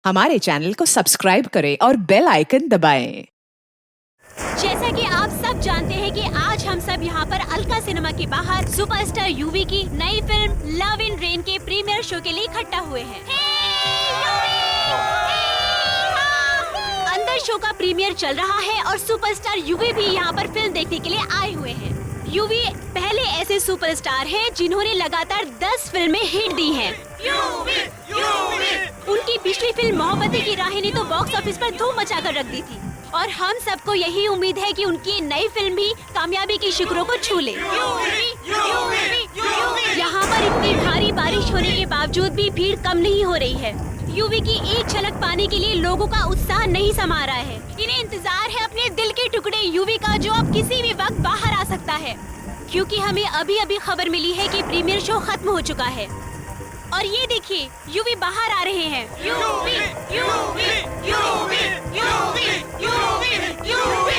हमारे चैनल को सब्सक्राइब करें और बेल आइकन दबाएं। जैसा कि आप सब जानते हैं कि आज हम सब यहाँ पर अलका सिनेमा के बाहर सुपरस्टार यूवी की नई फिल्म लव इन रेन के प्रीमियर शो के लिए इकट्ठा हुए हैं। अंदर शो का प्रीमियर चल रहा है और सुपरस्टार यूवी भी यहाँ पर फिल्म देखने के लिए आए हुए हैं। यूवी पहले ऐसे सुपरस्टार हैं जिन्होंने लगातार 10 फिल्में हिट दी हैं। उनकी पिछली फिल्म मोहब्बतें की राहें ने तो बॉक्स ऑफिस पर धूम मचा कर रख दी थी और हम सबको यही उम्मीद है कि उनकी नई फिल्म भी कामयाबी की शिखरों को छू ले। यहाँ पर इतनी भारी बारिश होने के बावजूद भी भीड़ कम नहीं हो रही है। यूवी की एक झलक पाने के लिए लोगों का उत्साह नहीं समा रहा है। इन्हें इंतजार है अपने दिल के टुकड़े यूवी का, जो अब किसी भी वक्त बाहर आ सकता है, क्योंकि हमें अभी अभी खबर मिली है कि प्रीमियर शो खत्म हो चुका है। और ये देखिए, यूवी बाहर आ रहे हैं। यूवी, यूवी, यूवी, यूवी, यूवी, यूवी,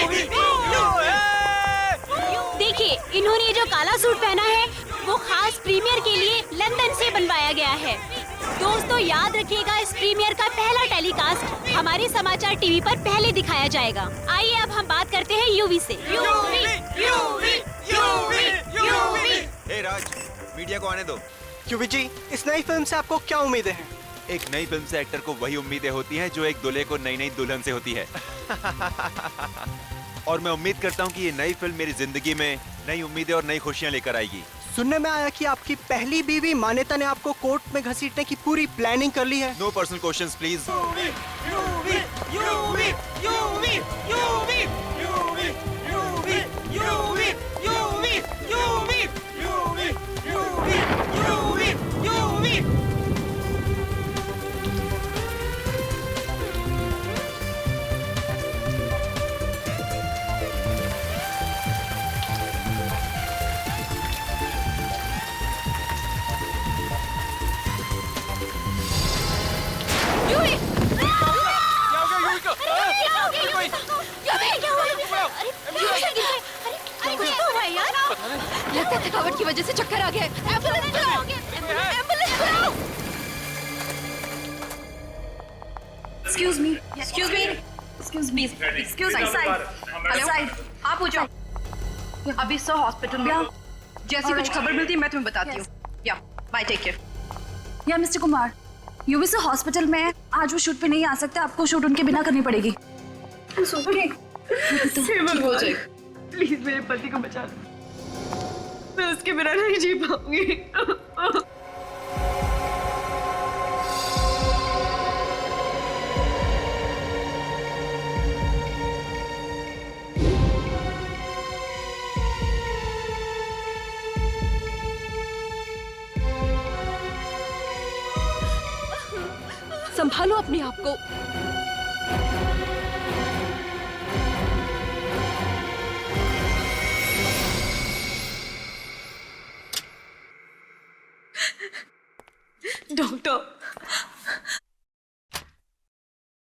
देखिए, इन्होंने जो काला सूट पहना है वो खास प्रीमियर के लिए लंदन से बनवाया गया है। दोस्तों, याद रखिएगा, इस प्रीमियर का पहला टेलीकास्ट हमारे समाचार टीवी पर पहले दिखाया जाएगा। आइए अब हम बात करते हैं यूवी से। यूवी, यूवी, यूवी, यूवी। हे राज, मीडिया को आने दो। यूवी जी, इस नई फिल्म से आपको क्या उम्मीदें हैं? एक नई फिल्म से एक्टर को वही उम्मीदें होती हैं जो एक दूल्हे को नई नई दुल्हन से होती है। और मैं उम्मीद करता हूँ कि ये नई फिल्म मेरी जिंदगी में नई उम्मीदें और नई खुशियाँ लेकर आएगी। सुनने में आया कि आपकी पहली बीवी मान्यता ने आपको कोर्ट में घसीटने की पूरी प्लानिंग कर ली है। No personal questions please. लगता है थकावट की वजह से चक्कर आ गया। एम्बुलेंस बुलाओ, एम्बुलेंस बुलाओ। Excuse me, excuse me, excuse me, excuse me, side, side, आप हो जाओ। अभी सर हॉस्पिटल में, जैसी कुछ खबर मिलती है मैं तुम्हें बताती हूँ। या, बाय, टेक केयर। या मिस्टर कुमार, यूवी से हॉस्पिटल में है, आज वो शूट पे नहीं आ सकते, आपको शूट उनके बिना करनी पड़ेगी। प्लीज मेरे पति को बचा दो, मैं उसके बिना नहीं जी पाऊंगी। संभालो अपने आप को। Doctor,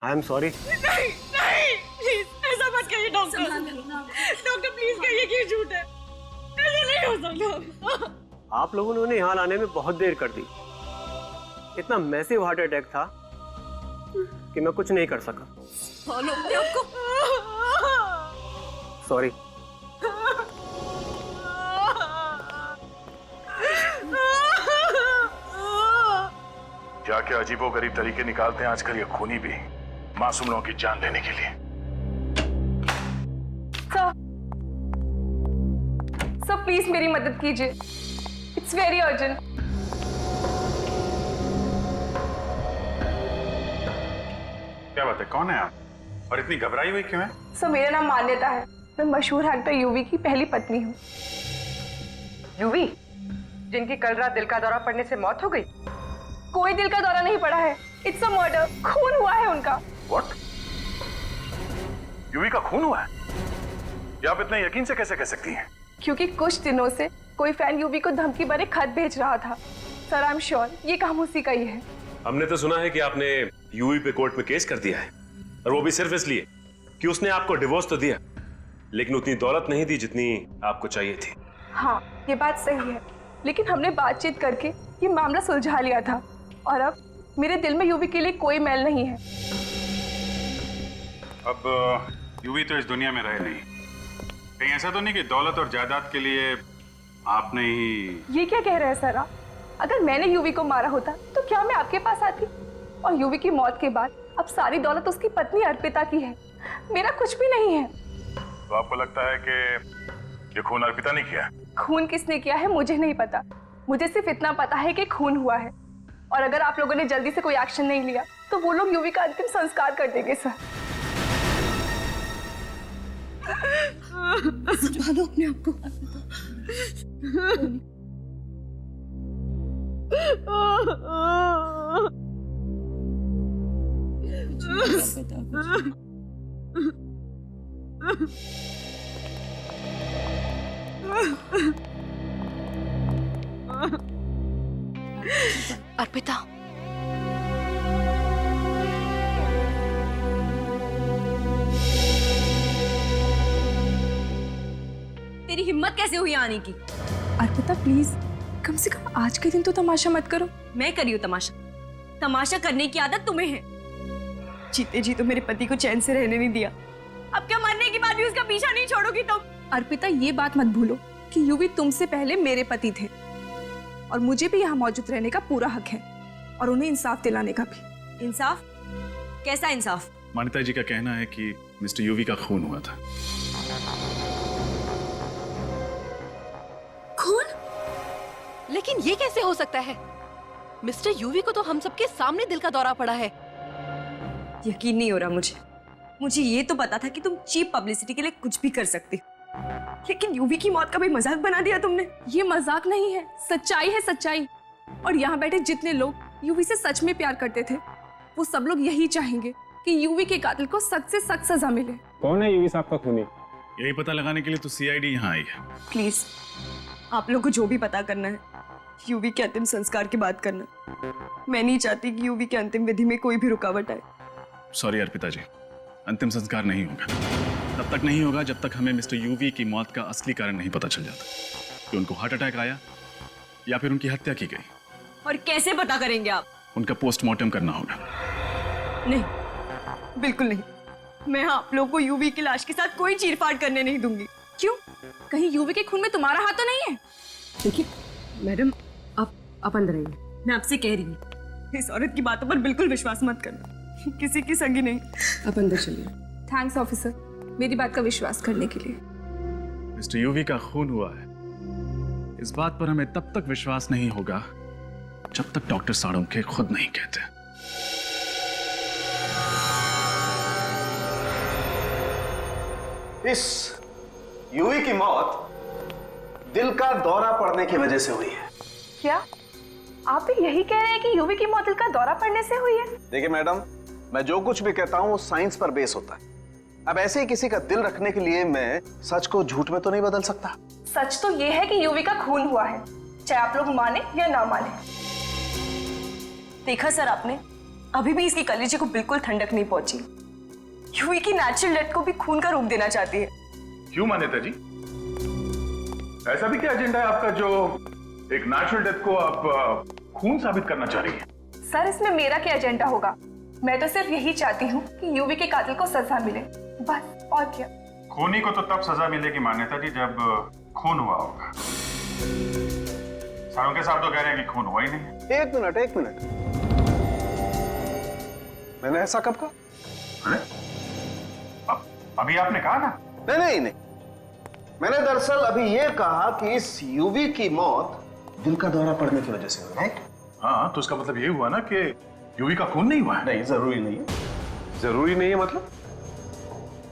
I am sorry. नहीं नहीं, प्लीज ऐसा मत कहिए डॉक्टर। डॉक्टर प्लीज कहिए कि झूठ है, ऐसा नहीं हो सकता। आप लोगों ने उन्हें यहाँ लाने में बहुत देर कर दी। इतना मैसिव हार्ट अटैक था कि मैं कुछ नहीं कर सका। फॉलो अपने आप को। सॉरी। क्या क्या अजीबोगरीब तरीके निकालते हैं आजकल ये खूनी भी, मासूम लोगों की जान लेने के लिए। सर प्लीज मेरी मदद कीजिए, इट्स वेरी अर्जेंट। क्या बात है, कौन है आप और इतनी घबराई हुई क्यों है? सर मेरा नाम मान्यता है, मैं मशहूर एक्टर यूवी की पहली पत्नी हूँ। यूवी, जिनकी कल रात दिल का दौरा पड़ने से मौत हो गई? कोई दिल का दौरा नहीं पड़ा है, इट्स अ मर्डर, खून हुआ है उनका। What? यूवी का खून हुआ है? ये आप इतने यकीन से कैसे कह सकती हैं? क्योंकि कुछ दिनों से कोई फैन यूवी को धमकी भरे खत भेज रहा था। सर आई एम श्योर ये काम उसी का ही है। हमने तो सुना है कि आपने यूवी पे कोर्ट में केस कर दिया है, और वो भी सिर्फ इसलिए कि उसने आपको डिवोर्स तो दिया, लेकिन उतनी दौलत नहीं दी जितनी आपको चाहिए थी। हाँ, ये बात सही है, लेकिन हमने बातचीत करके ये मामला सुलझा लिया था और अब मेरे दिल में यूवी के लिए कोई मैल नहीं है। अब यूवी तो इस दुनिया में रहे नहीं, कहीं ऐसा तो नहीं कि दौलत और जायदाद के लिए आपने ही। ये क्या कह रहे हैं सर आप? अगर मैंने यूवी को मारा होता तो क्या मैं आपके पास आती? और यूवी की मौत के बाद अब सारी दौलत उसकी पत्नी अर्पिता की है, मेरा कुछ भी नहीं है। तो आपको लगता है कि ये खून अर्पिता ने किया? खून किसने किया है मुझे नहीं पता, मुझे सिर्फ इतना पता है कि खून हुआ है। और अगर आप लोगों ने जल्दी से कोई एक्शन नहीं लिया तो वो लोग यूवी का अंतिम संस्कार कर देंगे सर। संभालो अपने आप को। अर्पिता, तेरी हिम्मत कैसे हुई आने की? अर्पिता प्लीज कम से कम आज के दिन तो तमाशा मत करो। मैं करी हूँ तमाशा? तमाशा करने की आदत तुम्हें है। जीते जी तो मेरे पति को चैन से रहने नहीं दिया, अब क्या मरने के बाद भी उसका पीछा नहीं छोड़ोगी तुम? अर्पिता ये बात मत भूलो कि यूवी तुमसे पहले मेरे पति थे और मुझे भी यहाँ मौजूद रहने का पूरा हक है और उन्हें इंसाफ दिलाने का भी। इंसाफ? कैसा इंसाफ? मान्यता जी का कहना है कि मिस्टर यूवी का खून हुआ था। खून? लेकिन ये कैसे हो सकता है? मिस्टर यूवी को तो हम सबके सामने दिल का दौरा पड़ा है। यकीन नहीं हो रहा मुझे ये तो पता था कि तुम चीप पब्लिसिटी के लिए कुछ भी कर सकती, लेकिन यूवी की मौत का भी मजाक बना दिया तुमने। ये मजाक नहीं है, सच्चाई है सच्चाई। और यहाँ बैठे जितने लोग यूवी से सच में प्यार करते थे वो सब लोग यही चाहेंगे कि यूवी के कातिल को सख्त से सख्त सजा मिले। कौन है यूवी साहब का खूनी? यही पता लगाने के लिए तो सीआईडी यहाँ आई है। प्लीज आप लोग को जो भी पता करना है यूवी के अंतिम संस्कार की बात करना। मैं नहीं चाहती कि यूवी के अंतिम विधि में कोई भी रुकावट आए। सॉरी अर्पिता जी, अंतिम संस्कार नहीं होगा। तब तक नहीं होगा जब तक हमें मिस्टर यूवी की मौत का असली कारण नहीं पता चल जाता कि उनको हार्ट अटैक आया या फिर उनकी हत्या की गई। और कैसे पता करेंगे आप? उनका पोस्टमार्टम करना होगा। नहीं, बिल्कुल नहीं। मैं आप लोगों को यूवी की लाश के साथ कोई चीरफाड़ करने नहीं दूंगी। क्यों? कहीं यूवी के खून में तुम्हारा हाथ तो नहीं है? देखिए मैडम, आप अंदर आइए। मैं आपसे कह रही हूँ इस औरत की बातों पर बिल्कुल विश्वास मत करना, किसी की संगी नहीं। आप अंदर चलिए। थैंक्स ऑफिसर, मेरी बात का विश्वास करने के लिए। मिस्टर यूवी का खून हुआ है, इस बात पर हमें तब तक विश्वास नहीं होगा जब तक डॉक्टर साळुंखे खुद नहीं कहते। इस यूवी की मौत दिल का दौरा पड़ने की वजह से हुई है। क्या आप भी यही कह रहे हैं कि यूवी की मौत दिल का दौरा पड़ने से हुई है? देखिए मैडम, मैं जो कुछ भी कहता हूं वो साइंस पर बेस होता है। अब ऐसे ही किसी का दिल रखने के लिए मैं सच को झूठ में तो नहीं बदल सकता। सच तो ये है कि यूवी का खून हुआ है, चाहे आप लोग माने या ना माने। देखा सर आपने, अभी भी इसकी कलेजे को बिल्कुल ठंडक नहीं पहुंची। यूवी की नेचुरल डेथ को भी खून का रूप देना चाहती है। क्यों मान्यता जी, ऐसा भी क्या एजेंडा है आपका जो एक नेचुरल डेथ को आप खून साबित करना चाह रही है? सर इसमें मेरा क्या एजेंडा होगा? मैं तो सिर्फ यही चाहती हूँ कि यूवी के कातिल को सजा मिले, बस। और क्या? खूनी को तो तब सजा मिलेगी मान्यता जी जब खून हुआ होगा। साळुंखे साहब तो कह रहे हैं कि खून हुआ ही नहीं। एक मिनट, मैंने ऐसा कब कहा? अरे अभी आपने कहा ना। नहीं, मैंने दरअसल अभी ये कहा कि इस यूवी की मौत दिल का दौरा पड़ने की वजह से हुई, राइट? हाँ, तो उसका मतलब ये हुआ ना कि यूवी का खून नहीं हुआ है। नहीं, जरूरी नहीं है। जरूरी नहीं है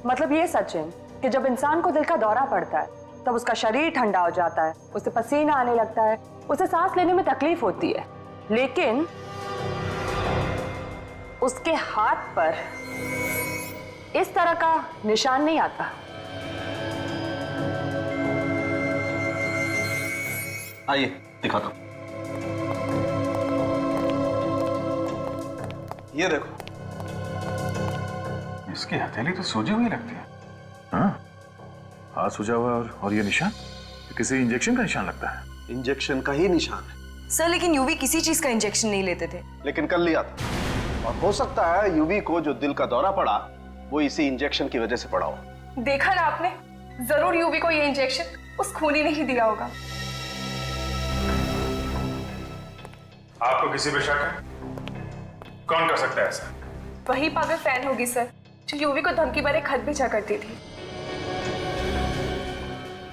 मतलब ये सच है कि जब इंसान को दिल का दौरा पड़ता है तब उसका शरीर ठंडा हो जाता है, उसे पसीना आने लगता है, उसे सांस लेने में तकलीफ होती है, लेकिन उसके हाथ पर इस तरह का निशान नहीं आता। आइए दिखाता हूं। ये देखो, इसकी हथेली तो सूजी हुई लगती है। हाँ, हाथ सूजा हुआ और ये निशान किसी इंजेक्शन का निशान लगता है। इंजेक्शन का ही निशान है। सर लेकिन यूवी किसी चीज का इंजेक्शन नहीं लेते थे। लेकिन कल लिया था, और हो सकता है यूवी को जो दिल का दौरा पड़ा वो इसी इंजेक्शन की वजह से पड़ा हो। देखा ना आपने, जरूर यूवी को ये इंजेक्शन उस खूनी ने ही दिया होगा। आपको किसी पे शक है? कौन कर सकता है ऐसा? वही पागल फैन होगी सर, जो यूवी को धमकी भरे खत भेजा करती थी।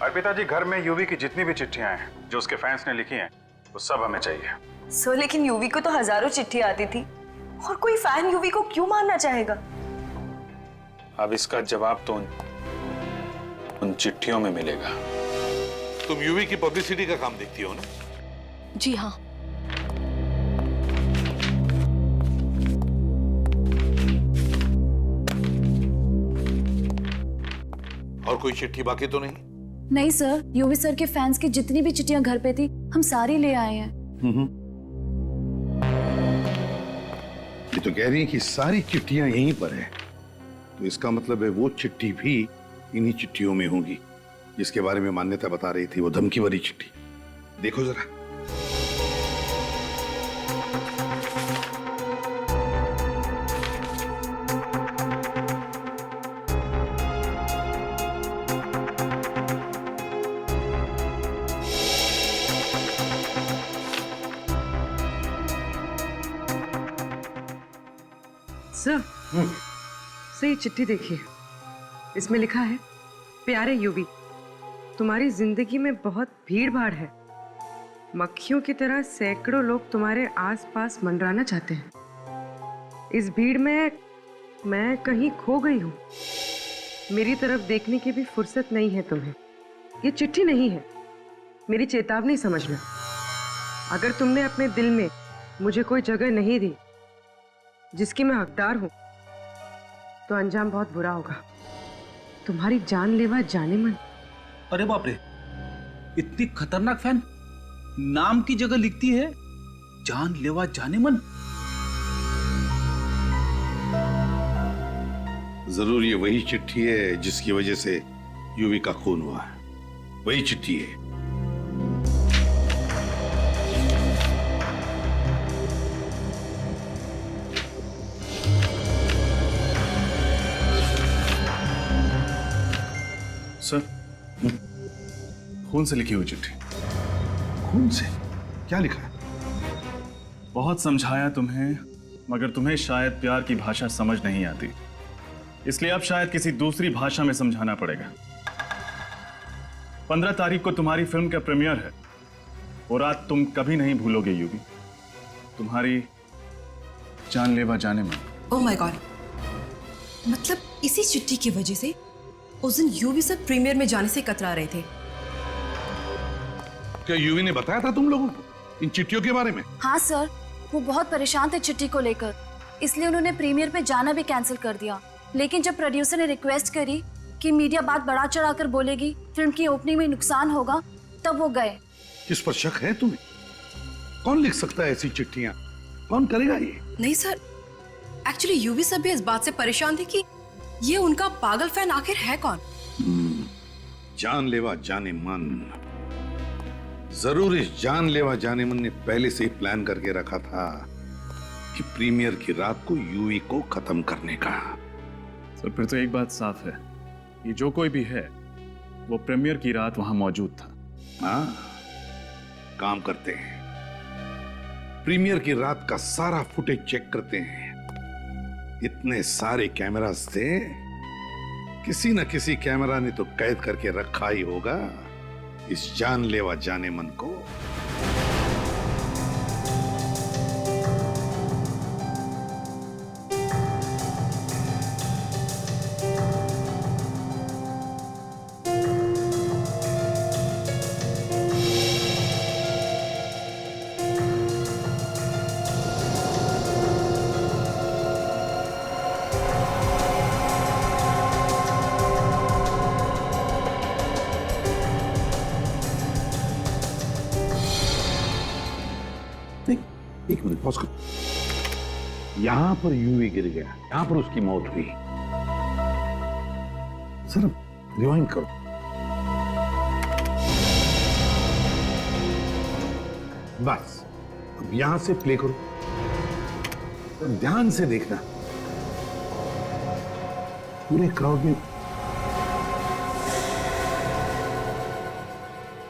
अर्पिता जी, घर में यूवी की जितनी भी चिट्ठियां हैं जो उसके फैंस ने लिखी हैं वो सब हमें चाहिए। सर लेकिन यूवी को तो हजारों चिट्ठी आती थी, और कोई फैन यूवी को क्यों मारना चाहेगा? अब इसका जवाब तो उन चिट्ठियों में मिलेगा। तुम यूवी की पब्लिसिटी का काम देखती हो ना? जी हाँ। और कोई चिट्ठी बाकी तो नहीं? नहीं सर, यूवी सर के फैंस की जितनी भी चिट्ठियां घर पे थी हम सारी ले आए हैं। ये तो कह रही है कि सारी चिट्ठियां यहीं पर है, तो इसका मतलब है वो चिट्ठी भी इन्हीं चिट्ठियों में होगी जिसके बारे में मान्यता बता रही थी, वो धमकी भरी चिट्ठी। देखो जरा। सर ये चिट्ठी देखिए, इसमें लिखा है, प्यारे यूवी, तुम्हारी जिंदगी में बहुत भीड़ भाड़ है। मक्खियों की तरह सैकड़ों लोग तुम्हारे आसपास मंडराना चाहते हैं। इस भीड़ में मैं कहीं खो गई हूँ। मेरी तरफ देखने की भी फुर्सत नहीं है तुम्हें। ये चिट्ठी नहीं है, मेरी चेतावनी समझना। अगर तुमने अपने दिल में मुझे कोई जगह नहीं दी जिसकी मैं हकदार हूं, तो अंजाम बहुत बुरा होगा। तुम्हारी जानलेवा जाने मन। अरे बाप रे, इतनी खतरनाक फैन, नाम की जगह लिखती है जानलेवा जाने मन। जरूर ये वही चिट्ठी है जिसकी वजह से यूवी का खून हुआ है। वही चिट्ठी है। सर, खून से लिखी हुई चिट्ठी। खून से? क्या लिखा है? बहुत समझाया तुम्हें, मगर तुम्हें शायद प्यार की भाषा समझ नहीं आती, इसलिए अब शायद किसी दूसरी भाषा में समझाना पड़ेगा। 15 तारीख को तुम्हारी फिल्म का प्रीमियर है। वो रात तुम कभी नहीं भूलोगे यूवी, तुम्हारी जानलेवा जाने मन। ओह माय गॉड, मतलब इसी चिट्ठी की वजह से उस दिन यूवी सर प्रीमियर में जाने से कतरा रहे थे। क्या यूवी ने बताया था तुम लोगों को इन चिट्ठियों के बारे में? हाँ सर, वो बहुत परेशान थे चिट्ठी को लेकर, इसलिए उन्होंने प्रीमियर पे जाना भी कैंसिल कर दिया। लेकिन जब प्रोड्यूसर ने रिक्वेस्ट करी कि मीडिया बात बढ़ा चढ़ाकर बोलेगी, फिल्म की ओपनिंग में नुकसान होगा, तब वो गए। किस पर शक है तुम्हें? कौन लिख सकता है ऐसी चिट्ठियां? कौन करेगा ये? नहीं सर, एक्चुअली यूवी सर भी इस बात से परेशान थे कि ये उनका पागल फैन आखिर है कौन। जानलेवा जाने मन। जरूर इस जानलेवा जाने मन ने पहले से ही प्लान करके रखा था कि प्रीमियर की रात को यूवी को खत्म करने का। सर, फिर तो एक बात साफ है, ये जो कोई भी है वो प्रीमियर की रात वहां मौजूद था। हाँ, काम करते हैं, प्रीमियर की रात का सारा फुटेज चेक करते हैं। इतने सारे कैमरास थे, किसी न किसी कैमरा ने तो कैद करके रखा ही होगा इस जानलेवा जाने मन को। एक मिनट पॉज करो। यहां पर यूवी गिर गया, यहां पर उसकी मौत हुई। सर रिवाइंड करो। बस अब यहां से प्ले करो, तो ध्यान से देखना। पूरे क्राउड में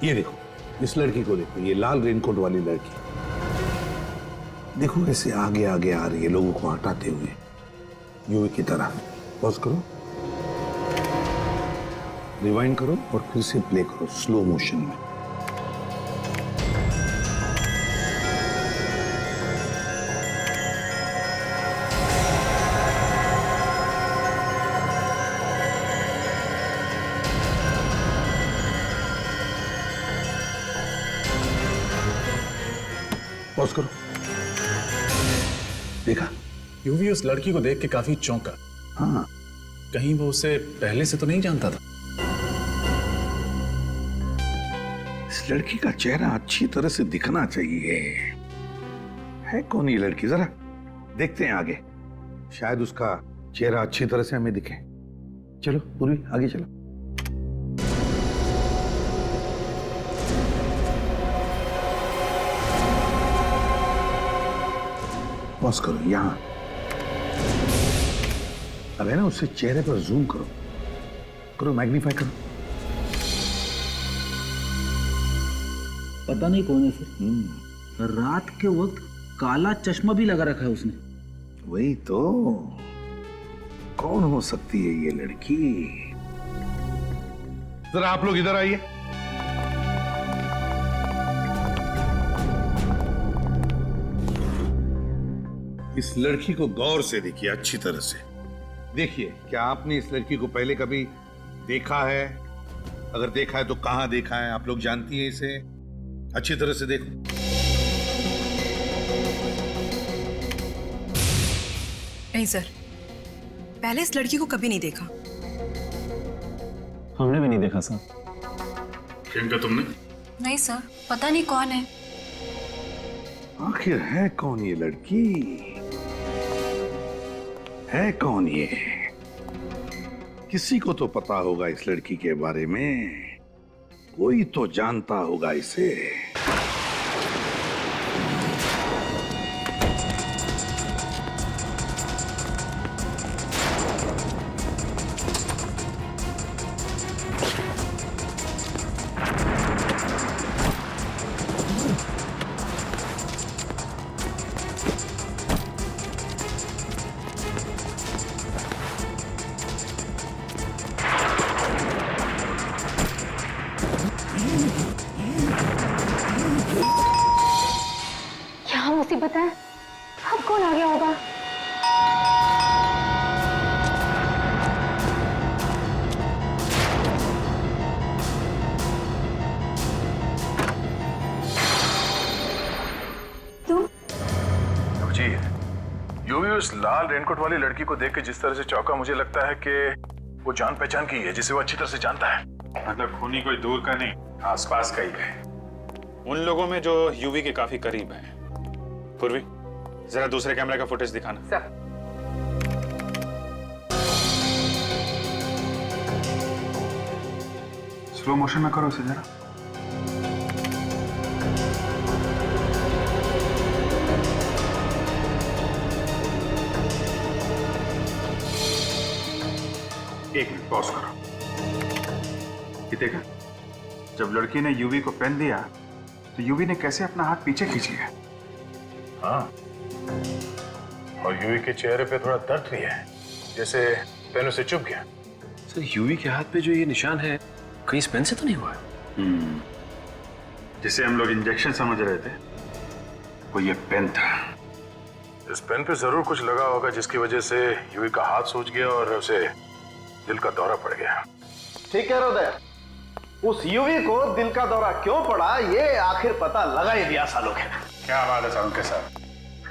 ये देखो, इस लड़की को देखो, ये लाल रेनकोट वाली लड़की देखो कैसे आगे आगे आ रही है लोगों को हटाते हुए, यूवी की तरह। पॉज करो, रिवाइंड करो और फिर से प्ले करो स्लो मोशन में। पॉज करो, देखा? यूवी उस लड़की को देख के काफी चौंका। हाँ, कहीं वो उसे पहले से तो नहीं जानता था। इस लड़की का चेहरा अच्छी तरह से दिखना चाहिए। है कौन ये लड़की, जरा देखते हैं आगे, शायद उसका चेहरा अच्छी तरह से हमें दिखे। चलो पूर्वी, आगे चलो। पॉज करो, यहां अब है ना, उससे चेहरे पर जूम करो, करो मैग्नीफाई करो। पता नहीं कौन है सर, रात के वक्त काला चश्मा भी लगा रखा है उसने। वही तो, कौन हो सकती है ये लड़की? जरा आप लोग इधर आइए। इस लड़की को गौर से देखिए, अच्छी तरह से देखिए। क्या आपने इस लड़की को पहले कभी देखा है? अगर देखा है तो कहां देखा है? आप लोग जानती है इसे? अच्छी तरह से देखो। नहीं सर, पहले इस लड़की को कभी नहीं देखा। हमने भी नहीं देखा सर। प्रियंका, तुमने? नहीं सर, पता नहीं कौन है। आखिर है कौन ये लड़की? है कौन ये? किसी को तो पता होगा इस लड़की के बारे में, कोई तो जानता होगा इसे। मुसीबत है, अब कौन आ गया होगा? तुम? जी, यूवी उस लाल रेनकोट वाली लड़की को देख के जिस तरह से चौंका, मुझे लगता है कि वो जान पहचान की है, जिसे वो अच्छी तरह से जानता है। मतलब खूनी कोई दूर का नहीं, आसपास का ही है। उन लोगों में जो यूवी के काफी करीब हैं। पूर्वी, जरा दूसरे कैमरे का फुटेज दिखाना। सर। स्लो मोशन में करो इसे जरा। एक मिनट पॉज करो। ये देखा, जब लड़की ने यूवी को पेन दिया तो यूवी ने कैसे अपना हाथ पीछे खींच लिया। हाँ, और यूवी के चेहरे पे थोड़ा दर्द भी है, जैसे पेन उसे चुभ गया। सर, यूवी के हाथ पे जो ये निशान है, कहीं इस पेन से तो नहीं हुआ? जिसे हम लोग इंजेक्शन समझ रहे थे, वो ये पेन था। इस पेन पे जरूर कुछ लगा होगा, जिसकी वजह से यूवी का हाथ सूज गया और उसे दिल का दौरा पड़ गया। ठीक कह रहे हो उदय, उस यूवी को दिल का दौरा क्यों पड़ा, ये आखिर पता लगा ही दिया सालों के। क्या बात है साहब के साथ,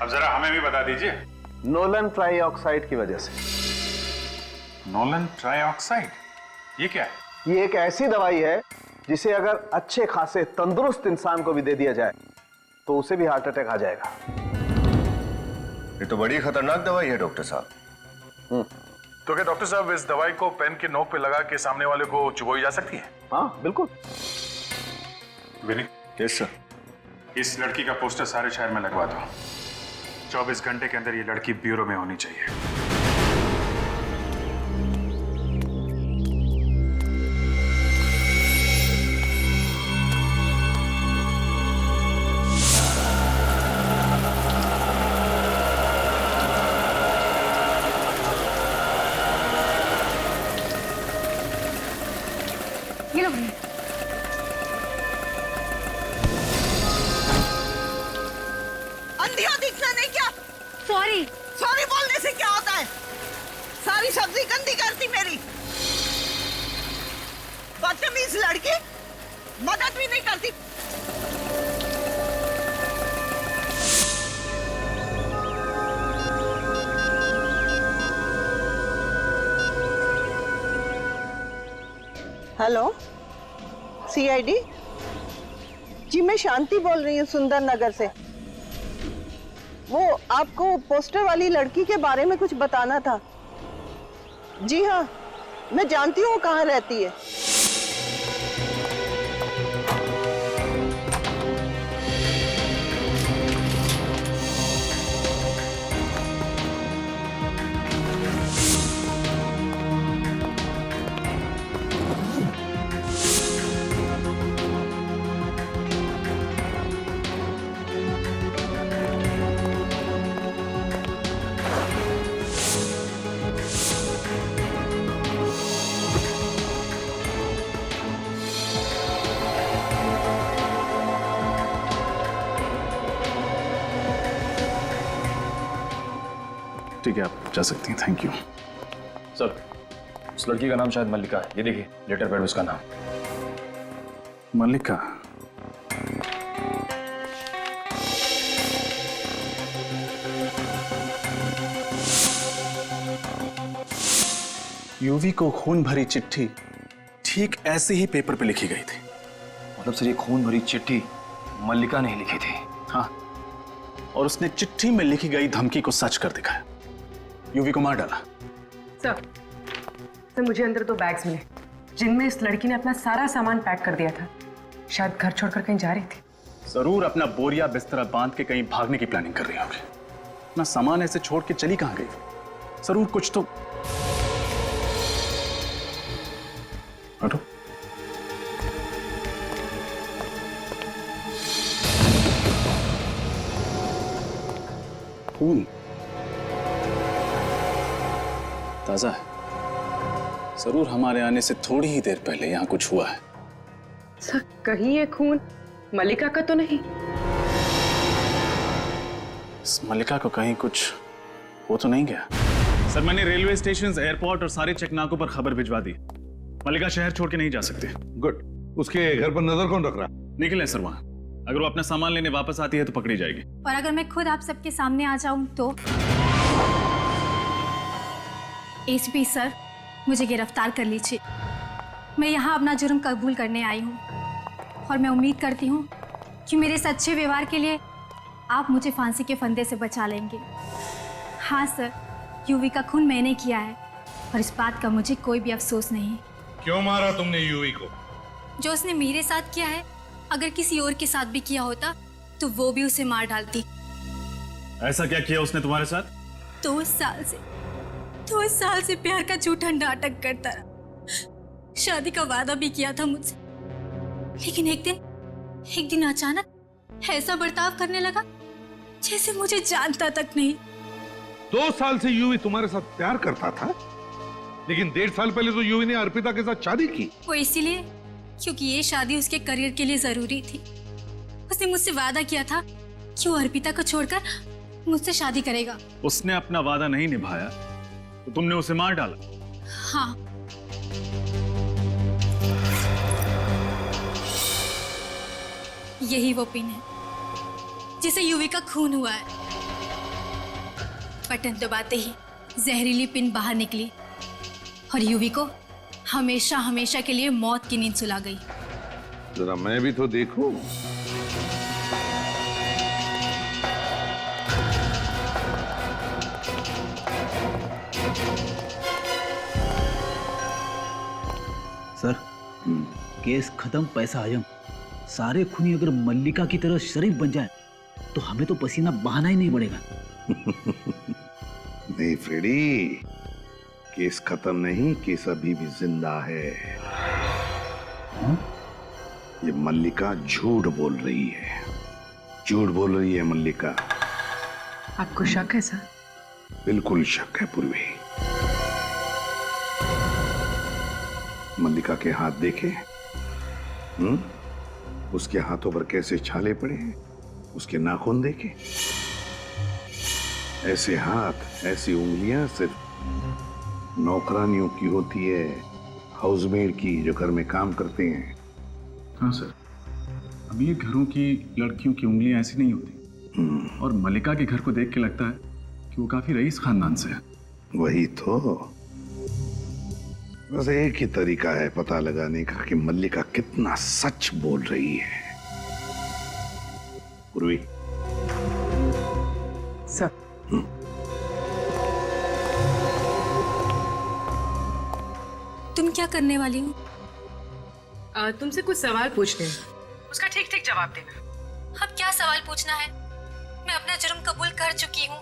अब जरा हमें भी बता दीजिए। नोलन ट्राइऑक्साइड की वजह से। नोलन ट्राइऑक्साइड, ये क्या है? ये एक ऐसी दवाई है जिसे अगर अच्छे खासे तंदुरुस्त इंसान को भी दे दिया जाए तो उसे भी हार्ट अटैक आ जाएगा। ये तो बड़ी खतरनाक दवाई है डॉक्टर साहब। तो क्या डॉक्टर साहब, इस दवाई को पेन के नोक पे लगा के सामने वाले को चुभोई जा सकती है? हाँ बिल्कुल। विनी, यस सर। इस लड़की का पोस्टर सारे शहर में लगवा दो। 24 घंटे के अंदर ये लड़की ब्यूरो में होनी चाहिए। अंधिया दिखना नहीं क्या? सॉरी। सॉरी बोलने से क्या होता है? सारी सब्जी गंदी करती मेरी। बदतमीज लड़की, मदद भी नहीं करती। हेलो, सीआईडी जी, मैं शांति बोल रही हूँ सुंदर नगर से। वो आपको पोस्टर वाली लड़की के बारे में कुछ बताना था। जी हाँ, मैं जानती हूँ वो कहाँ रहती है। ठीक है, आप जा सकती हैं। Thank you sir. उस लड़की का नाम शायद मल्लिका है। ये देखिए लेटर पैड उसका नाम। मल्लिका? यूवी को खून भरी चिट्ठी ठीक ऐसे ही पेपर पे लिखी गई थी। मतलब सर ये खून भरी चिट्ठी मल्लिका ने ही लिखी थी? हाँ, और उसने चिट्ठी में लिखी गई धमकी को सच कर दिखाया। यूवी को मार डाला। सर मुझे अंदर 2 बैग्स मिले जिनमें इस लड़की ने अपना सारा सामान पैक कर दिया था। शायद घर छोड़कर कहीं जा रही थी। जरूर अपना बोरिया बिस्तरा बांध के कहीं भागने की प्लानिंग कर रही होगी। अपना सामान ऐसे छोड़ के चली कहां गई? जरूर कुछ तो। हटो। खून ताजा है। जरूर हमारे आने से थोड़ी ही देर पहले यहां कुछ हुआ है। सर कहीं ये खून मल्लिका का तो नहीं? इस मल्लिका को कहीं कुछ हो तो नहीं गया? सर मैंने रेलवे स्टेशन, एयरपोर्ट और सारे चेकनाकों पर खबर भिजवा दी। मल्लिका शहर छोड़ के नहीं जा सकते। गुड। उसके घर पर नजर कौन रख रहा? निखिल है सर वहां। अगर वो अपना सामान लेने वापस आती है तो पकड़ी जाएगी। और अगर मैं खुद आप सबके सामने आ जाऊं तो? एसपी सर, मुझे गिरफ्तार कर लीजिए। मैं यहाँ अपना जुर्म कबूल करने आई हूँ और मैं उम्मीद करती हूँ कि मेरे इस अच्छे व्यवहार के लिए आप मुझे फांसी के फंदे से बचा लेंगे। हाँ सर, यूवी का खून मैंने किया है और इस बात का मुझे कोई भी अफसोस नहीं। क्यों मारा तुमने यूवी को? जो उसने मेरे साथ किया है, अगर किसी और के साथ भी किया होता तो वो भी उसे मार डालती। ऐसा क्या किया उसने तुम्हारे साथ? 2 साल से प्यार का झूठा नाटक करता रहा। शादी का वादा भी किया था मुझसे, लेकिन एक दिन अचानक ऐसा बर्ताव करने लगा जैसे मुझे जानता तक नहीं। 2 साल से यूवी तुम्हारे साथ प्यार करता था, लेकिन 1.5 साल पहले तो यूवी ने अर्पिता के साथ शादी की। वो इसीलिए क्योंकि ये शादी उसके करियर के लिए जरूरी थी। उसने मुझसे वादा किया था कि वो अर्पिता को छोड़कर मुझसे शादी करेगा। उसने अपना वादा नहीं निभाया तो तुमने उसे मार डाला? हाँ। यही वो पिन है जिसे यूवी का खून हुआ है। बटन दबाते ही जहरीली पिन बाहर निकली और यूवी को हमेशा हमेशा के लिए मौत की नींद सुला गई। जरा मैं भी तो देखूं। सर, केस खत्म, पैसा हजम। सारे खूनी अगर मल्लिका की तरह शरीफ बन जाए तो हमें तो पसीना बहाना ही नहीं पड़ेगा। नहीं फ्रेडी, केस खत्म नहीं, केस अभी भी जिंदा है। ये मल्लिका झूठ बोल रही है, झूठ बोल रही है मल्लिका। आपको शक है सर? बिल्कुल शक है पूर्वी। मल्लिका के हाथ देखे? उसके हाथों पर कैसे छाले पड़े हैं, उसके नाखून देखे? ऐसे हाथ, ऐसी उंगलियां सिर्फ नौकरानियों की होती है, हाउसमेड की, जो घर में काम करते हैं। हाँ सर, अमीर घरों की लड़कियों की उंगलियां ऐसी नहीं होती। और मल्लिका के घर को देख के लगता है कि वो काफी रईस खानदान से है। वही तो, बस एक ही तरीका है पता लगाने का कि मल्लिका कितना सच बोल रही है। पूर्वी सर, तुम क्या करने वाली हो? तुमसे कुछ सवाल पूछने हैं, उसका ठीक ठीक जवाब देना। अब क्या सवाल पूछना है? मैं अपना जुर्म कबूल कर चुकी हूँ।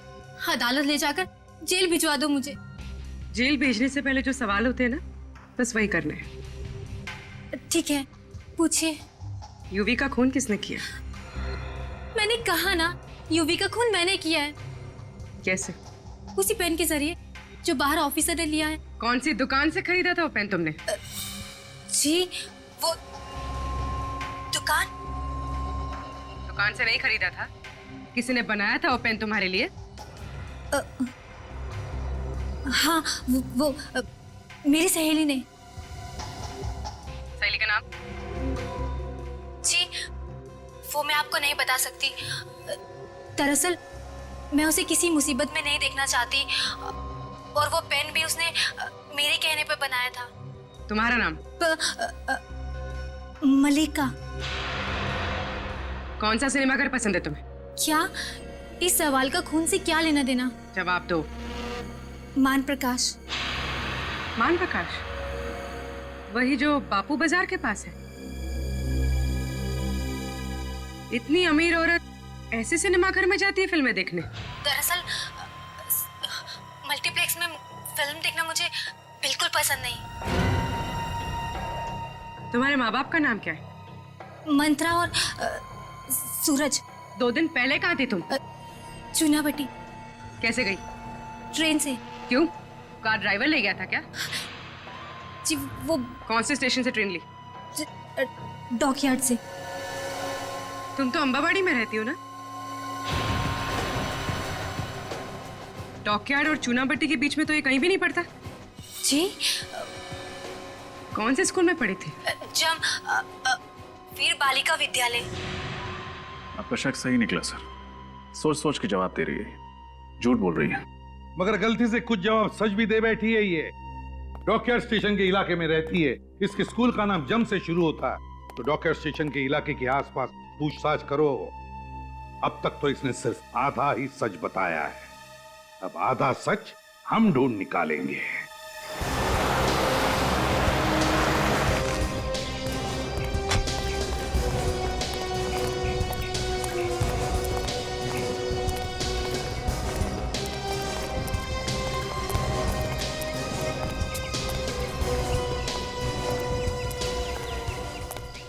अदालत ले जाकर जेल भिजवा दो मुझे। जेल भेजने से पहले जो सवाल होते हैं ना, बस वही करना है। ठीक है, पूछिए। यूवी का खून किसने किया? मैंने कहा ना, यूवी का खून मैंने किया है। कैसे? उसी पेन के जरिए जो बाहर ऑफिसर ने लिया है। कौन सी दुकान से खरीदा था वो पेन तुमने? जी वो दुकान से नहीं खरीदा था, किसी ने बनाया था वो पेन तुम्हारे लिए? हाँ, वो मेरी सहेली ने। सहेली का नाम? जी वो मैं आपको नहीं बता सकती। दरअसल मैं उसे किसी मुसीबत में नहीं देखना चाहती, और वो पेन भी उसने मेरे कहने पे बनाया था। तुम्हारा नाम? मल्लिका। कौन सा सिनेमाघर पसंद है तुम्हें? क्या? इस सवाल का खून से क्या लेना देना? जवाब दो। मान प्रकाश। मान प्रकाश? वही जो बापू बाजार के पास है? इतनी अमीर औरत ऐसे सिनेमाघर में जाती है फिल्में देखने? दरअसल मल्टीप्लेक्स में फिल्म देखना मुझे बिल्कुल पसंद नहीं। तुम्हारे माँ बाप का नाम क्या है? मंत्रा और सूरज। 2 दिन पहले कहाँ थी तुम? चुनाभट्टी। कैसे गई? ट्रेन से। क्यों? कार ड्राइवर ले गया था क्या? जी वो। कौन से स्टेशन से ट्रेन ली? डॉकयार्ड से। तुम तो अंबाबाड़ी में रहती हो ना? डॉकयार्ड और चुनाभट्टी के बीच में तो ये कहीं भी नहीं पड़ता। जी कौन से स्कूल में पढ़ी थी? वीर बालिका विद्यालय। आपका शक सही निकला सर, सोच सोच के जवाब दे रही है, झूठ बोल रही है। मगर गलती से कुछ जवाब सच भी दे बैठी है। ये डॉकयार्ड स्टेशन के इलाके में रहती है, इसके स्कूल का नाम जम से शुरू होता है। तो डॉकयार्ड स्टेशन के इलाके के आसपास पूछताछ करो। अब तक तो इसने सिर्फ आधा ही सच बताया है, अब आधा सच हम ढूंढ निकालेंगे।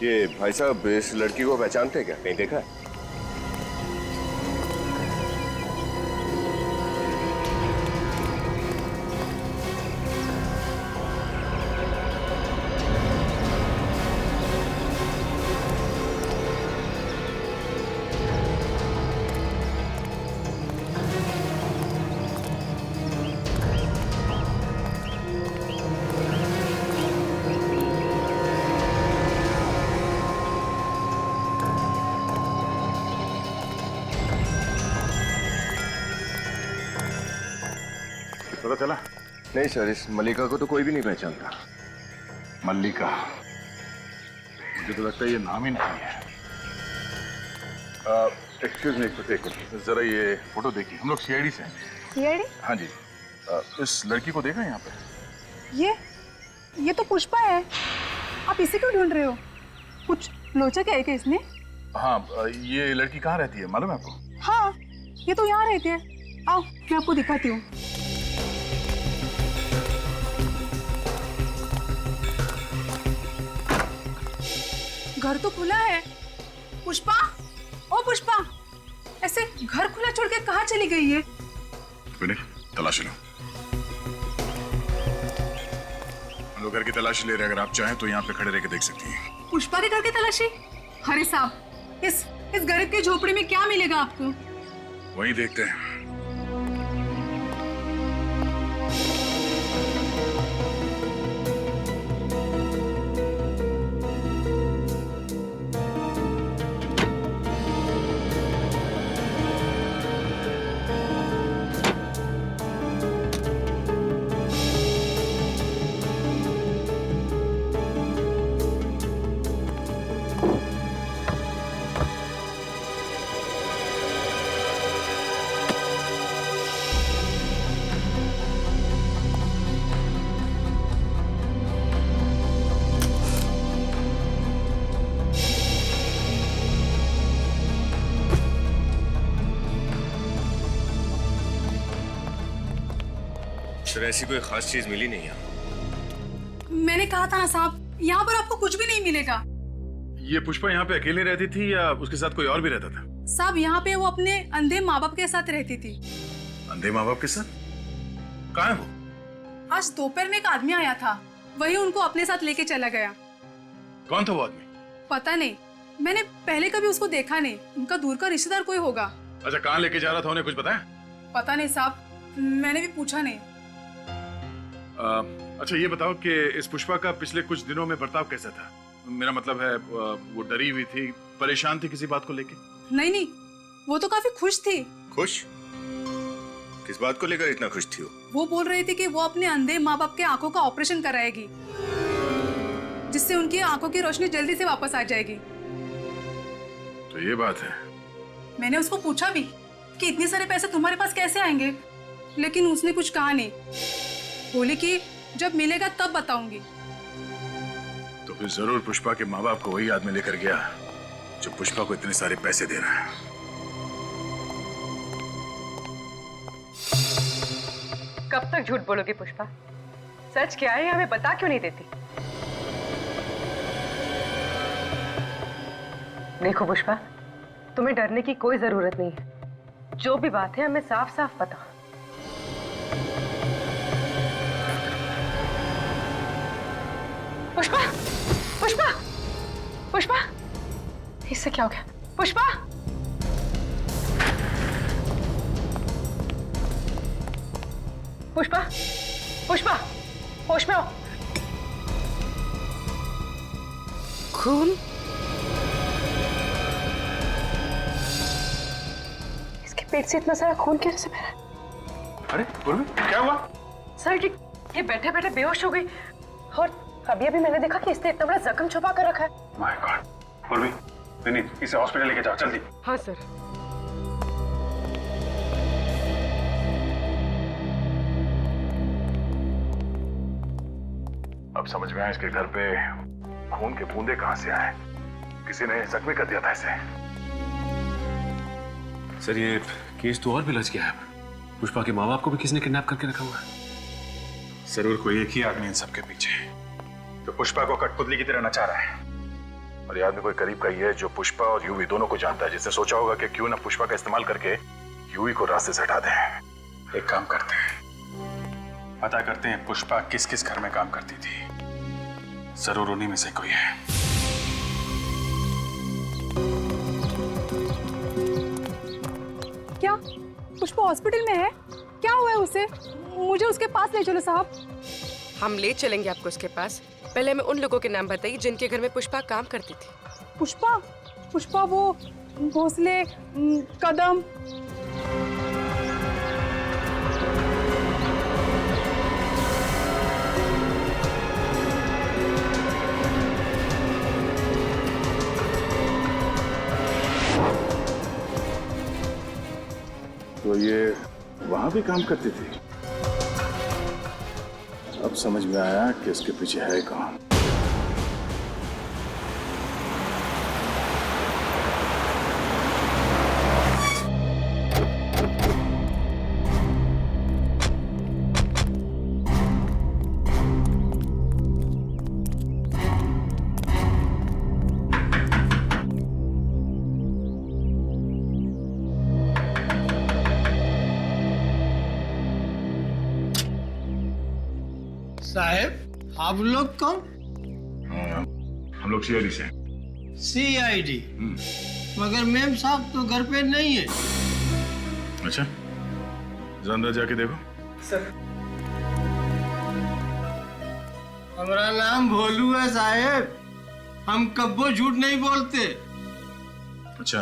ये भाई साहब इस लड़की को पहचानते हैं क्या? कहीं देखा है? पता चला? नहीं सर, इस मल्लिका को तो कोई भी नहीं पहचानता। मल्लिका? मुझे तो लगता है ये नाम ही नहीं है। एक्सक्यूज मी, एक मिनट जरा ये फोटो देखिए। हम लोग सीआईडी से हैं। सीआईडी? हाँ जी। इस लड़की को देखा यहाँ पे? ये तो पुष्पा है। आप इसे क्यों ढूंढ रहे हो? कुछ लोचा क्या है क्या इसने? हाँ, ये लड़की कहाँ रहती है मालूम है आपको? हाँ, ये तो यहाँ रहती है। आओ मैं आपको दिखाती हूँ। घर तो खुला है। पुष्पा, ओ पुष्पा, ऐसे घर खुला छोड़ के कहाँ चली गई है? तलाशी लो। हम लोग घर की तलाशी ले रहे हैं, अगर आप चाहें तो यहाँ पे खड़े रह के देख सकती हैं। पुष्पा के घर की तलाशी? अरे साहब, इस गरीब की झोपड़ी में क्या मिलेगा आपको? वही देखते हैं। सर, ऐसी कोई खास चीज मिली नहीं यहाँ। मैंने कहा था ना साहब, यहाँ पर आपको कुछ भी नहीं मिलेगा। ये पुष्पा यहाँ पे अकेले रहती थी या उसके साथ कोई और भी रहता था? साहब, यहाँ पे वो अपने अंधे माँ बाप के साथ रहती थी। अंधे माँ बाप के साथ? कहाँ है वो? आज दोपहर में एक आदमी आया था, वही उनको अपने साथ लेके चला गया। कौन था वो आदमी? पता नहीं, मैंने पहले कभी उसको देखा नहीं। उनका दूर का रिश्तेदार कोई होगा। अच्छा, कहाँ लेके जा रहा था, उन्हें कुछ बताया? पता नहीं साहब, मैंने भी पूछा नहीं। अच्छा ये बताओ कि इस पुष्पा का पिछले कुछ दिनों में बर्ताव कैसा था? मेरा मतलब है वो डरी हुई थी, परेशान थी किसी बात को लेके? नहीं, वो तो काफी खुश थी। खुश? किस बात को लेकर इतना खुश थी वो बोल रही थी कि वो अपने अंधे माँ बाप के आंखों का ऑपरेशन कराएगी, जिससे उनकी आंखों की रोशनी जल्दी से वापस आ जाएगी। तो ये बात है। मैंने उसको पूछा भी कि इतने सारे पैसे तुम्हारे पास कैसे आएंगे, लेकिन उसने कुछ कहा नहीं। बोली कि जब मिलेगा तब बताऊंगी। तो फिर जरूर पुष्पा के माँ बाप को वही आदमी लेकर गया जो पुष्पा को इतने सारे पैसे दे रहा है। कब तक झूठ बोलोगी पुष्पा? सच क्या है हमें बता क्यों नहीं देती? देखो पुष्पा, तुम्हें डरने की कोई जरूरत नहीं है। जो भी बात है हमें साफ साफ पता। पुष्पा, पुष्पा, पुष्पा, इससे क्या हो गया? पुष्पा, पुष्पा, पुष्पा, होश में आओ। खून? इसके पेट से इतना सारा खून कैसे बह रहा है? अरे पूर्वी, क्या हुआ? सर ये बैठे बैठे बेहोश हो गई और अभी अभी मैंने देखा कि इसने इतना बड़ा जख्म छुपा कर रखा है। My God. पूर्वी, नहीं, इसे हॉस्पिटल लेके जाओ जल्दी। हाँ सर। अब समझ में आया इसके घर पे खून के बूंदे कहां से आए। किसी ने जख्मी कर दिया था इसे। सर, ये केस तो और भी लज गया है। पुष्पा के माँ बाप को भी किसी ने किडनैप करके रखा हुआ है। जरूर कोई एक ही आदमी इन सबके पीछे तो पुष्पा को कठपुतली की तरह नचा रहा है। और ये आदमी कोई करीब का ही है जो पुष्पा और यूवी दोनों को जानता है, जिसने सोचा होगा कि क्यों ना पुष्पा का इस्तेमाल करके यूवी को रास्ते से हटा दें। एक काम करते हैं, पता करते हैं पुष्पा किस किस घर में काम करती थी। जरूर उन्हीं में से कोई है। क्या पुष्पा हॉस्पिटल में है? क्या हुआ है उसे? मुझे उसके पास ले चलो साहब। हम ले चलेंगे आपको उसके पास। पहले हमें उन लोगों के नाम बताइए जिनके घर में पुष्पा काम करती थी। पुष्पा? पुष्पा वो भोसले, कदम। तो ये वहां भी काम करती थी। अब समझ में आया कि इसके पीछे है कौन। साहब आप लोग कौन? हम लोग सीआईडी से। सीआईडी? मगर मैम साहब तो घर पे नहीं है। अच्छा, जरा अंदर जाके देखो। सर, हमारा नाम भोलू है साहब, हम कब्बो झूठ नहीं बोलते। अच्छा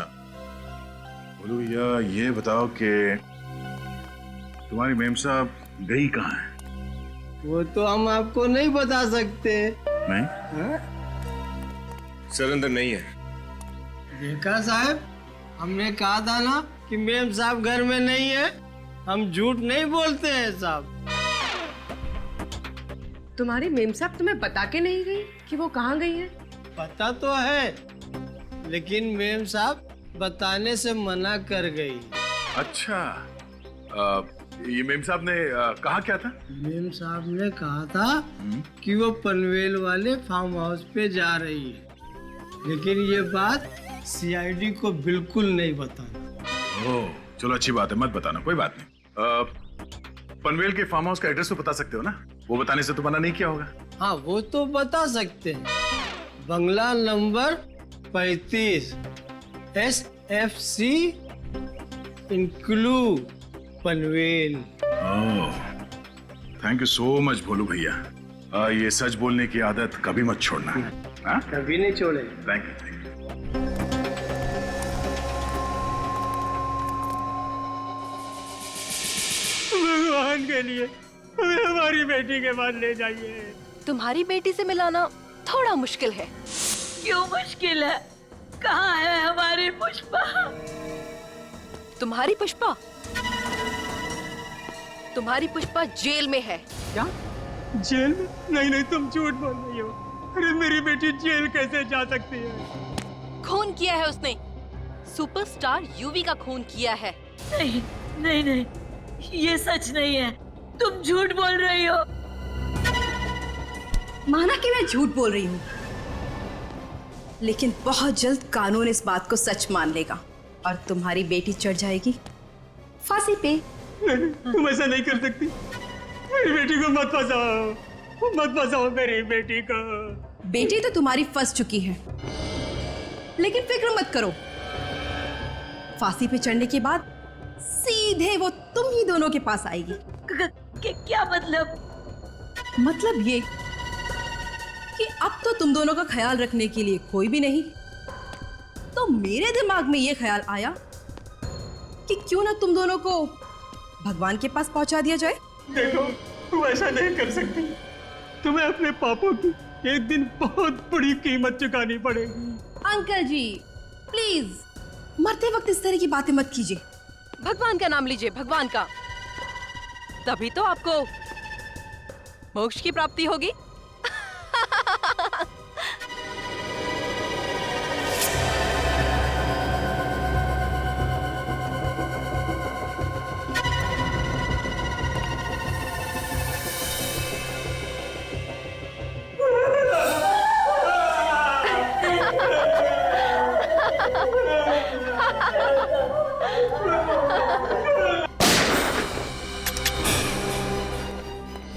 बोलो भैया, ये बताओ कि तुम्हारी मेम साहब गई कहाँ है? वो तो हम आपको नहीं बता सकते। नहीं? सर अंदर नहीं है। देखा साहब, हमने कहा था ना कि मेम साहब घर में नहीं है। हम झूठ नहीं बोलते हैं साहब। तुम्हारी मेम साहब तुम्हें बता के नहीं गई कि वो कहाँ गई है? पता तो है, लेकिन मेम साहब बताने से मना कर गई। अच्छा, ये मेम साहब ने कहा क्या था? मेम साहब ने कहा था कि वो पनवेल वाले फार्म हाउस पे जा रही है, लेकिन ये बात सीआईडी को बिल्कुल नहीं बताना। ओह, चलो अच्छी बात है, मत बताना, कोई बात नहीं। पनवेल के फार्म हाउस का एड्रेस तो बता सकते हो ना? वो बताने से तो मना नहीं किया होगा। हाँ, वो तो बता सकते हैं। बंगला नंबर 35 SFC इंक्लू Panvel. Oh, thank you so much Bholu भैया। ये सच बोलने की आदत कभी मत छोड़ना। हाँ? कभी नहीं छोड़े। Thank you. भगवान के लिए हमें हमारी बेटी के पास ले जाइए। तुम्हारी बेटी से मिलाना थोड़ा मुश्किल है। क्यों मुश्किल है? कहाँ है हमारी पुष्पा? तुम्हारी पुष्पा? तुम्हारी पुष्पा जेल में है। क्या? जेल में? नहीं नहीं, तुम झूठ बोल रही हो। अरे मेरी बेटी जेल कैसे जा सकती है? खून किया है उसने। सुपरस्टार यूवी का खून किया है। नहीं नहीं नहीं, ये सच नहीं है। तुम झूठ बोल रही हो। माना कि मैं झूठ बोल रही हूँ, लेकिन बहुत जल्द कानून इस बात को सच मान लेगा और तुम्हारी बेटी चढ़ जाएगी फांसी पे। नहीं, तुम ऐसा नहीं कर सकती। मेरी बेटी को मत फंसाओ, मत फंसाओ मेरी बेटी को। बेटी तो तुम्हारी फंस चुकी है, लेकिन फिक्र मत करो, फांसी पे चढ़ने के बाद सीधे वो तुम ही दोनों के पास आएगी। क्या मतलब? मतलब ये कि अब तो तुम दोनों का ख्याल रखने के लिए कोई भी नहीं। तो मेरे दिमाग में ये ख्याल आया कि क्यों ना तुम दोनों को भगवान के पास पहुंचा दिया जाए। देखो, तुम ऐसा नहीं कर सकती। तुम्हें अपने पापों की एक दिन बहुत बड़ी कीमत चुकानी पड़ेगी। अंकल जी प्लीज, मरते वक्त इस तरह की बातें मत कीजिए। भगवान का नाम लीजिए, भगवान का। तभी तो आपको मोक्ष की प्राप्ति होगी।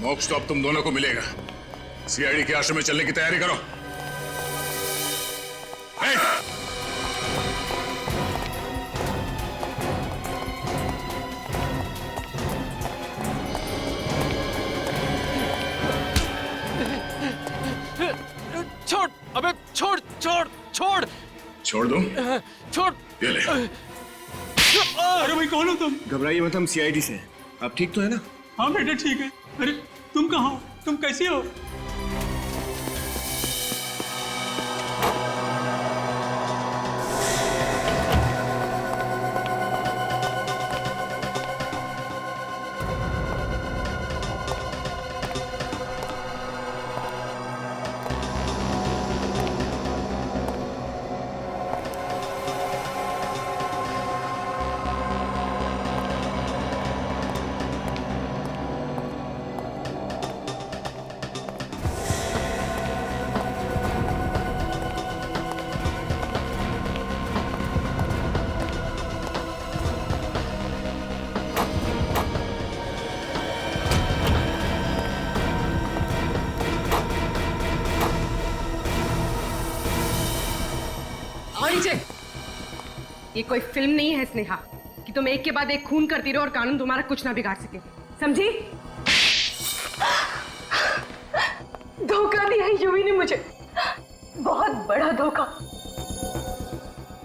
मोक्ष तो अब तुम दोनों को मिलेगा। सीआईडी के आश्रम में चलने की तैयारी करो। छोड़, अबे छोड़ छोड़ छोड़ छोड़ दूं? छोड़। ये ले। अरे भाई, कौन हो तुम? घबराइए मत, हम सीआईडी से। आप ठीक तो है ना? हाँ बेटा ठीक है। अरे तुम कहाँ हो? तुम कैसे हो? ये कोई फिल्म नहीं है स्नेहा कि तुम एक के बाद एक खून करती रहो और कानून तुम्हारा कुछ ना बिगाड़ सके, समझी? धोखा दिया है यूवी ने मुझे, बहुत बड़ा धोखा।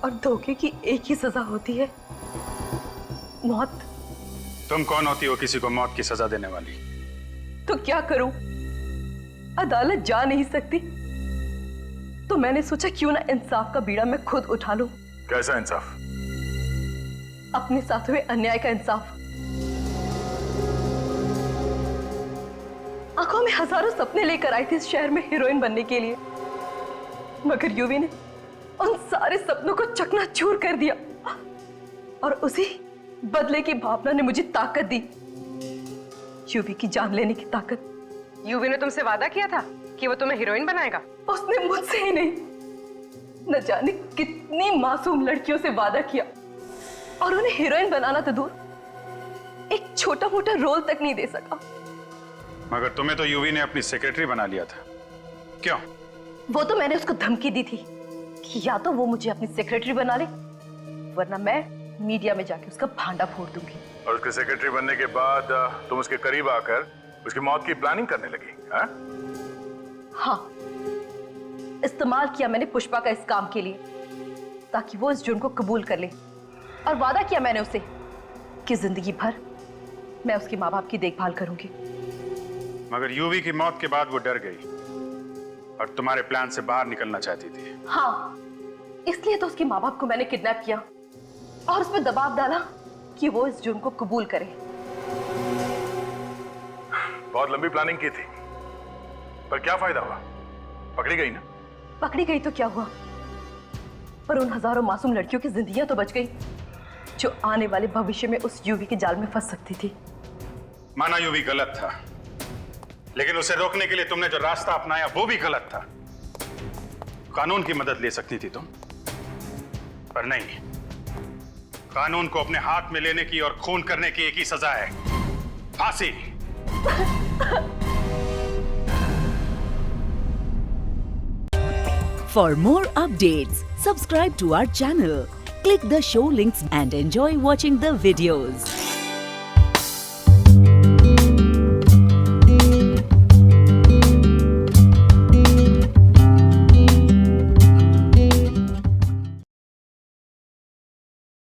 और धोखे की एक ही सजा होती है, मौत। तुम कौन होती हो किसी को मौत की सजा देने वाली? तो क्या करूं? अदालत जा नहीं सकती, तो मैंने सोचा क्यों ना इंसाफ का बीड़ा मैं खुद उठा लूं। कैसा इंसाफ? अपने साथ हुए अन्याय का इंसाफ। आंखों में हजारों सपने लेकर आई थी इस शहर में हीरोइन बनने के लिए, मगर यूवी ने उन सारे सपनों को चकनाचूर कर दिया और उसी बदले की भावना ने मुझे ताकत दी, यूवी की जान लेने की ताकत। यूवी ने तुमसे वादा किया था कि वो तुम्हें हीरोइन बनाएगा। उसने मुझसे ही नहीं, न जाने कितनी मासूम लड़कियों से वादा किया और उन्हें हीरोइन बनाना तो दूर, एक छोटा मोटा रोल तक नहीं दे सका। मगर तुम्हें तो यूवी ने अपनी सेक्रेटरी बना लिया था, क्यों? वो तो मैंने उसको धमकी दी थी कि या तो वो मुझे अपनी सेक्रेटरी बना ले, वरना मैं मीडिया में जाके उसका भांडा फोड़ दूंगी। और उसके सेक्रेटरी बनने के बाद तुम उसके करीब आकर उसकी मौत की प्लानिंग करने लगी, हाँ? हाँ, इस्तेमाल किया मैंने पुष्पा का इस काम के लिए ताकि वो इस जुर्म को कबूल कर ले, और वादा किया मैंने उसे कि जिंदगी भर मैं उसके माँ बाप की देखभाल करूंगी। मगर यूवी की मौत के बाद वो डर गई और तुम्हारे प्लान से बाहर निकलना चाहती थी। हाँ, इसलिए तो उसके माँ बाप को मैंने किडनैप किया और उस पर दबाव डाला कि वो इस जुर्म को कबूल करे। बहुत लंबी प्लानिंग की थी, पर क्या फायदा हुआ? पकड़ी गई ना? पकड़ी गई तो क्या हुआ, पर उन हजारों मासूम लड़कियों की जिंदगियां तो बच गई जो आने वाले भविष्य में उस यूवी के जाल में फंस सकती थी। माना यूवी गलत था, लेकिन उसे रोकने के लिए तुमने जो रास्ता अपनाया वो भी गलत था। कानून की मदद ले सकती थी तुम, पर नहीं। कानून को अपने हाथ में लेने की और खून करने की एक ही सजा है, फांसी। For more updates, subscribe to our channel, click the show links and enjoy watching the videos.